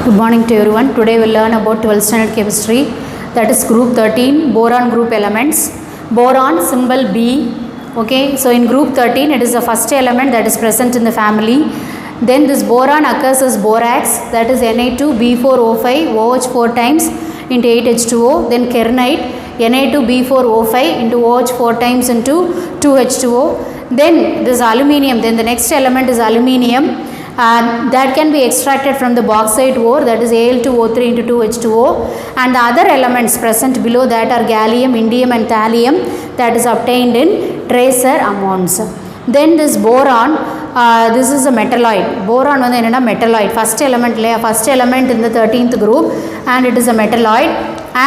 Good morning to everyone. Today we will learn about 12th standard chemistry, that is group 13, boron group elements. Boron symbol B. Okay, so in group 13 it is the first element that is present in the family. Then this boron occurs as borax, that is Na2B4O5 OH 4 times into 8H2O. Then kernite Na2B4O5 into OH 4 times into 2H2O. Then this aluminium, then the next element is aluminium. That can be extracted from the bauxite ore, that is Al2O3 into 2H2O, and the other elements present below that are gallium, indium and thallium, that is obtained in tracer amounts. Then this boron, this is a metalloid. Boron is a metalloid, first element in the 13th group, and it is a metalloid,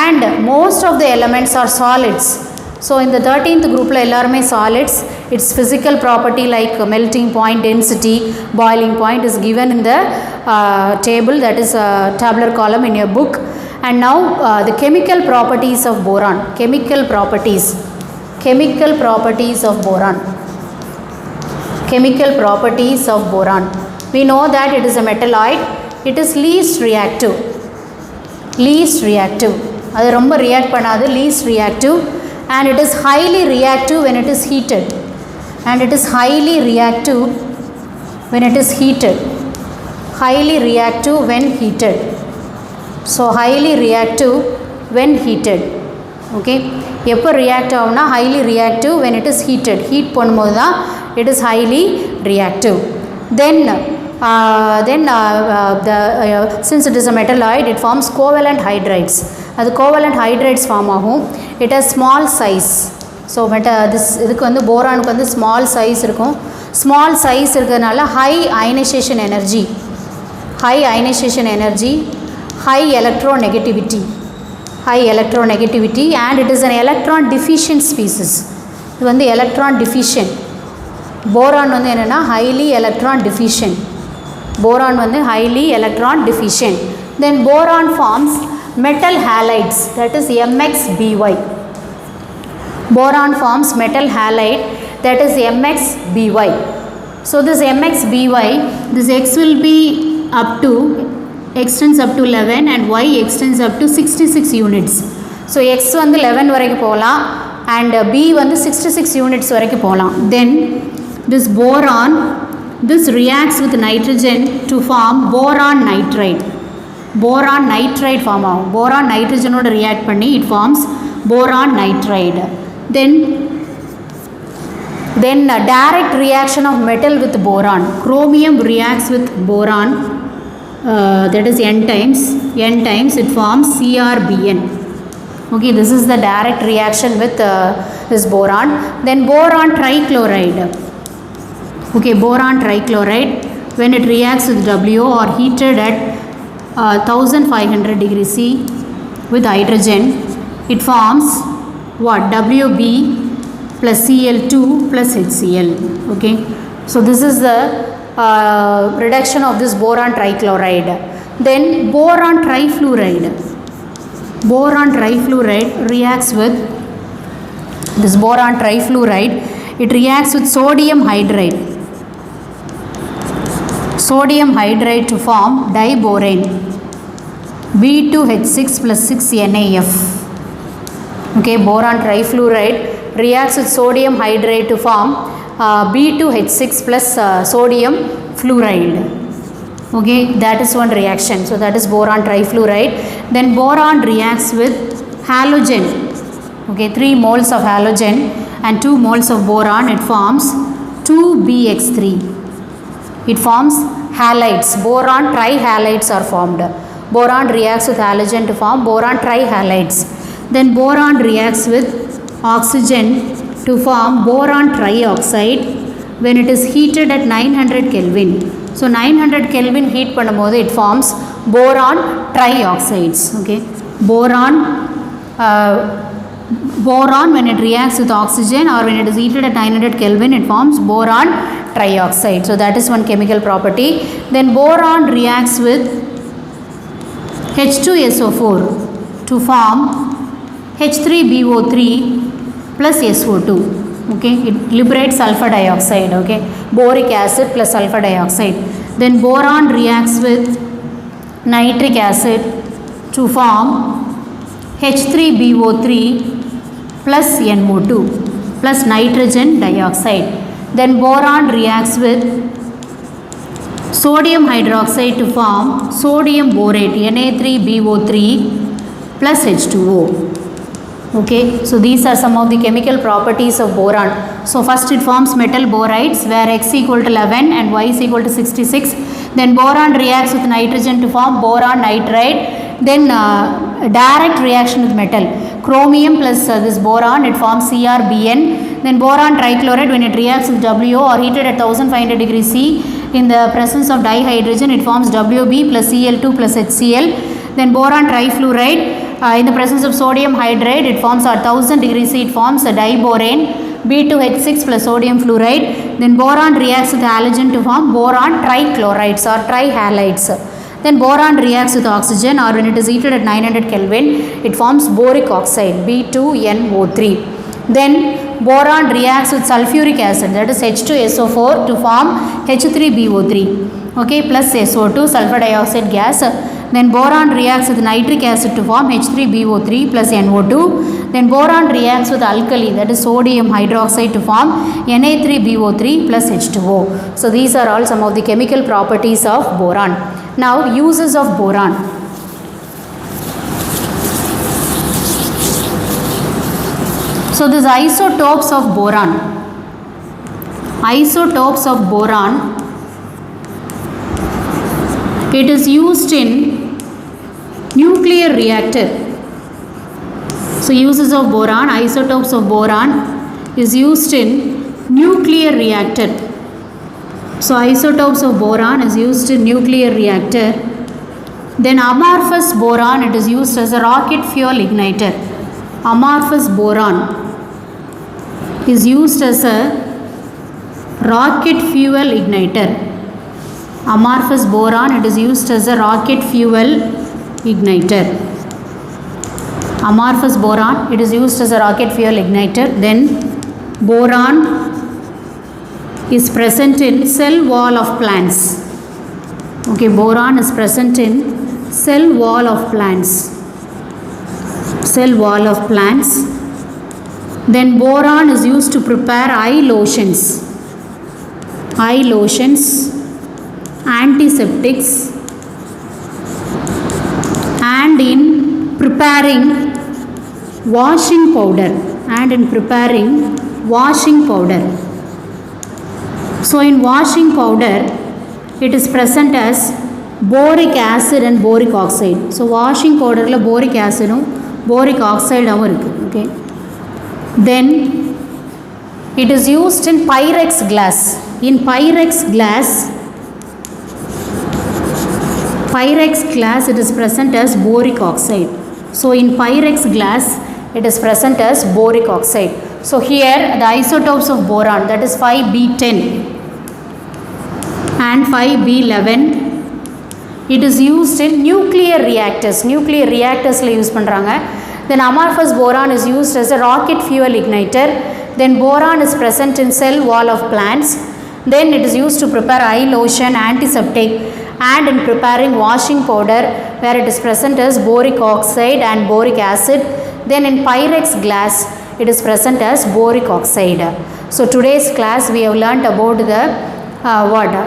and most of the elements are solids. So in the 13th group எல்லாருமே solids. Its physical property like melting point, density, boiling point is given in the table, that is tabular column in your book. And now the chemical properties of boron. Chemical properties of boron. Chemical properties of boron. We know that it is a metalloid. It is least reactive. அது ரொம்ப react பண்ணாது, least reactive, and it is highly reactive when it is heated. Highly reactive when heated. So highly reactive when heated. Okay, எப்போ react ஆகும்னா highly reactive when it is heated. Heat பண்ணும்போது தான் it is highly reactive. Then since it is a metalloid, it forms covalent hydrides. அது covalent hydrides form ஆகும். It has small size. So இதுக்கு வந்து போரானுக்கு வந்து ஸ்மால் சைஸ் இருக்கும். Small size இருக்கிறதுனால high ionisation energy, high electronegativity, and it is an electron deficient species. இது வந்து எலக்ட்ரான் டிஃபிஷியன்ட். போரான் வந்து என்னென்னா highly electron deficient. Then boron forms metal halides, that is MXBY. Boron forms metal halide, that is MXBY. So this MXBY, this X will be extends up to 11 and Y extends up to 66 units. So X வந்து 11 வரைக்கும் போகலாம் and B வந்து 66 units வரைக்கும் போகலாம். Then this boron, this reacts with nitrogen to form boron nitride. Boron nitride form ஆகும். Boron nitrogen ஓட react பண்ணி it forms boron nitride. Then a direct reaction of metal with boron. Chromium reacts with boron, that is N times it forms CrBn. Okay, this is the direct reaction with this boron. Then boron trichloride. Okay, boron trichloride, when it reacts with W or heated at 1500 degrees C with hydrogen, it forms what? Wb plus Cl2 plus HCl. Okay, so this is the reduction of this boron trichloride. Then boron trifluoride reacts with this boron trifluoride. It reacts with sodium hydride to form diborane, B2H6 plus 6NaF. Okay, boron trifluoride reacts with sodium hydride to form B2H6 plus sodium fluoride. Okay, that is one reaction. So that is boron trifluoride. Then boron reacts with halogen. Okay, 3 moles of halogen and 2 moles of boron. It forms 2BX3. It forms halides. Boron trihalides are formed. Boron reacts with halogen to form boron trihalides. Then boron reacts with oxygen to form boron trioxide when it is heated at 900 Kelvin. So 900 Kelvin heat பண்ணும்போது it forms boron trioxides. Okay, boron when it reacts with oxygen or when it is heated at 900 Kelvin, it forms boron trioxide. So that is one chemical property. Then boron reacts with H2SO4 to form H3BO3 plus SO2. Okay, it liberates sulfur dioxide. Okay, boric acid plus sulfur dioxide. Then boron reacts with nitric acid to form H3BO3 plus NO2 plus nitrogen dioxide. Then boron reacts with sodium hydroxide to form sodium borate Na3BO3 plus H2O. Okay, so these are some of the chemical properties of boron. So first it forms metal borides where X equal to 11 and Y is equal to 66. Then boron reacts with nitrogen to form boron nitride. Then direct reaction with metal. Chromium plus this boron, it forms CrBn. Then boron trichloride, when it reacts with WO or heated at 1500 degrees C in the presence of dihydrogen, it forms WB plus Cl2 plus HCl. Then boron trifluoride, in the presence of sodium hydride, it forms at 1000 degrees C, it forms a diborane B2H6 plus sodium fluoride. Then boron reacts with halogen to form boron trichlorides or trihalides. Then boron reacts with oxygen, or when it is heated at 900 Kelvin, it forms boric oxide B2NO3. Then boron reacts with sulfuric acid, that is H2SO4 to form H3BO3, okay, plus SO2 sulfur dioxide gas. Then boron reacts with nitric acid to form H3BO3 plus NO2. Then boron reacts with alkali, that is sodium hydroxide to form Na3BO3 plus H2O. So these are all some of the chemical properties of boron. Now uses of boron. So these isotopes of boron. Isotopes of boron, it is used in nuclear reactor. So uses of boron, isotopes of boron is used in nuclear reactor. So isotopes of boron is used in nuclear reactor. Then amorphous boron, it is used as a rocket fuel igniter. Amorphous boron is used as a rocket fuel igniter. Amorphous boron, it is used as a rocket fuel igniter. Amorphous boron, it is used as a rocket fuel igniter. Then boron is present in cell wall of plants. Okay, boron is present in cell wall of plants. Cell wall of plants. Then boron is used to prepare eye lotions. Eye lotions, antiseptics, and in preparing washing powder. So in washing powder, it is present as boric acid and boric oxide. So washing powder la boric acid and boric oxide irukku. Okay. Then it is used in Pyrex glass. In Pyrex glass, it is present as boric oxide. So in Pyrex glass, it is present as boric oxide. So here the isotopes of boron, that is 5B10 and 5B11, it is used in nuclear reactors. Nuclear reactors la use பண்றாங்க. Then amorphous boron is used as a rocket fuel igniter. Then boron is present in cell wall of plants. Then it is used to prepare eye lotion, antiseptic, and in preparing washing powder, where it is present as boric oxide and boric acid. Then in Pyrex glass, it is present as boric oxide. So today's class we have learnt about the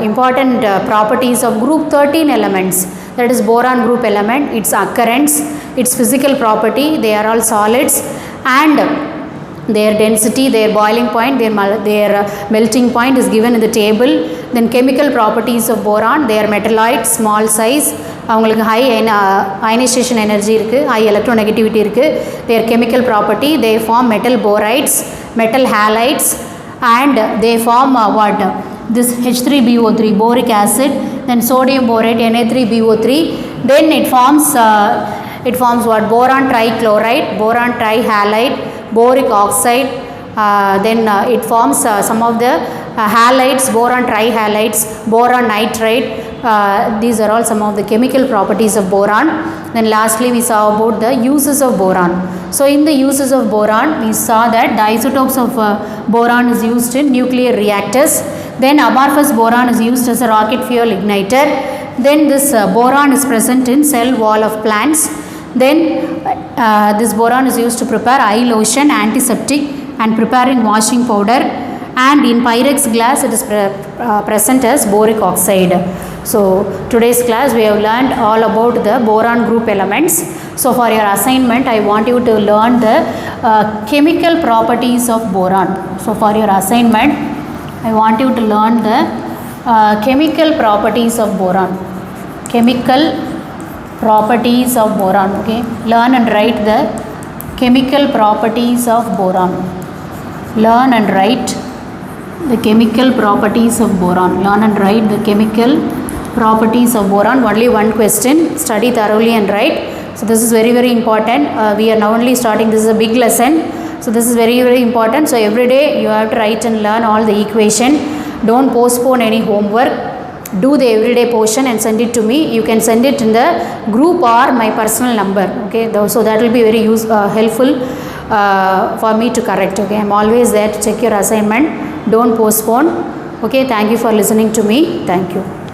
important properties of group 13 elements, that is boron group element, its occurrence, its physical property, they are all solids, and their density, their boiling point, their melting point is given in the table. Then chemical properties of boron, they are metalloid, small size, அவங்களுக்கு high ionization energy இருக்கு, high electronegativity இருக்கு. Their chemical property, they form metal borides, metal halides, and they form what? This H3BO3, boric acid, then sodium borate Na3BO3, then it forms what? Boron trichloride, boron trihalide, boric oxide, then it forms some of the halides, boron trihalides, boron nitride. These are all some of the chemical properties of boron. Then lastly we saw about the uses of boron. So in the uses of boron, we saw that the isotopes of boron is used in nuclear reactors. Then amorphous boron is used as a rocket fuel igniter. Then this boron is present in cell wall of plants. Then this boron is used to prepare eye lotion, antiseptic, and preparing washing powder. And in Pyrex glass it is present as boric oxide. So today's class we have learned all about the boron group elements. So for your assignment I want you to learn the chemical properties of boron. So for your assignment I want you to learn the chemical properties of boron. Chemical properties of boron. Okay, learn and write the chemical properties of boron. Learn and write the chemical properties of boron. Learn and write the chemical properties of boron. Only one question. Study thoroughly and write. So this is very, very important. We are now only starting. This is a big lesson. So this is very, very important. So every day you have to write and learn all the equation. Don't postpone any homework. Do the everyday portion and send it to me. You can send it in the group or my personal number. Okay, so that will be very helpful for me to correct. Okay, I'm always there to check your assignment. Don't postpone. Okay, thank you for listening to me. Thank you.